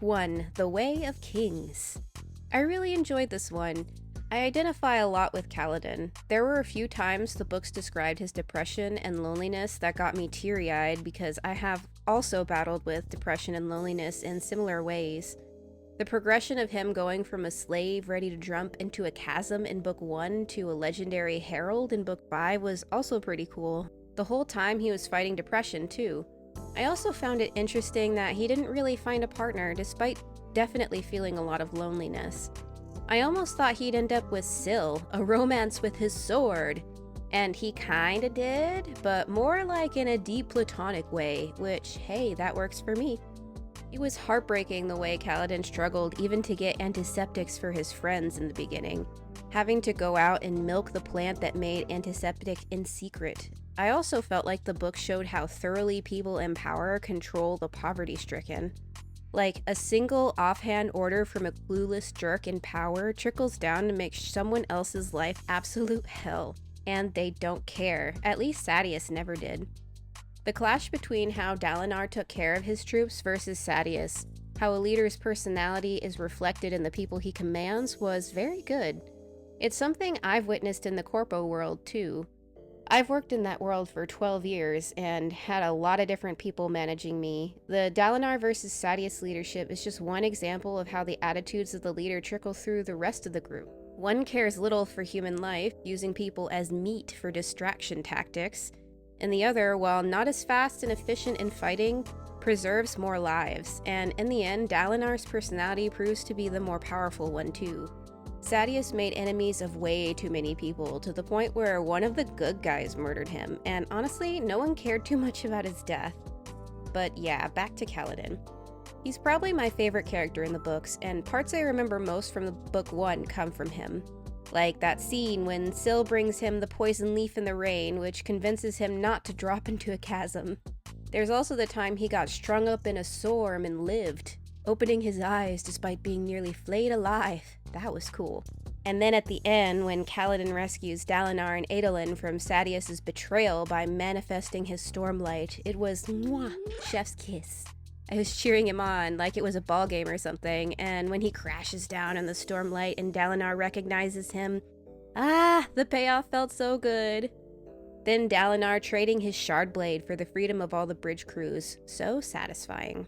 1. The Way of Kings. I really enjoyed this one. I identify a lot with Kaladin. There were a few times the books described his depression and loneliness that got me teary-eyed because I have also battled with depression and loneliness in similar ways. The progression of him going from a slave ready to jump into a chasm in Book 1 to a legendary herald in Book 5 was also pretty cool. The whole time he was fighting depression, too. I also found it interesting that he didn't really find a partner despite definitely feeling a lot of loneliness. I almost thought he'd end up with Syl, a romance with his sword. And he kinda did, but more like in a deep platonic way, which, hey, that works for me. It was heartbreaking the way Kaladin struggled even to get antiseptics for his friends in the beginning, having to go out and milk the plant that made antiseptic in secret. I also felt like the book showed how thoroughly people in power control the poverty-stricken. Like, a single offhand order from a clueless jerk in power trickles down to make someone else's life absolute hell. And they don't care. At least Sadeas never did. The clash between how Dalinar took care of his troops versus Sadeas, how a leader's personality is reflected in the people he commands, was very good. It's something I've witnessed in the Corpo world, too. I've worked in that world for 12 years and had a lot of different people managing me. The Dalinar versus Sadeas leadership is just one example of how the attitudes of the leader trickle through the rest of the group. One cares little for human life, using people as meat for distraction tactics, and the other, while not as fast and efficient in fighting, preserves more lives, and in the end, Dalinar's personality proves to be the more powerful one too. Sadeas made enemies of way too many people, to the point where one of the good guys murdered him, and honestly, no one cared too much about his death. But yeah, back to Kaladin. He's probably my favorite character in the books, and parts I remember most from the Book 1 come from him. Like that scene when Syl brings him the poison leaf in the rain, which convinces him not to drop into a chasm. There's also the time he got strung up in a storm and lived, opening his eyes despite being nearly flayed alive. That was cool. And then at the end, when Kaladin rescues Dalinar and Adolin from Sadeas' betrayal by manifesting his Stormlight, it was mwah, chef's kiss. I was cheering him on like it was a ball game or something, and when he crashes down in the Stormlight and Dalinar recognizes him, the payoff felt so good. Then Dalinar trading his shard blade for the freedom of all the bridge crews, so satisfying.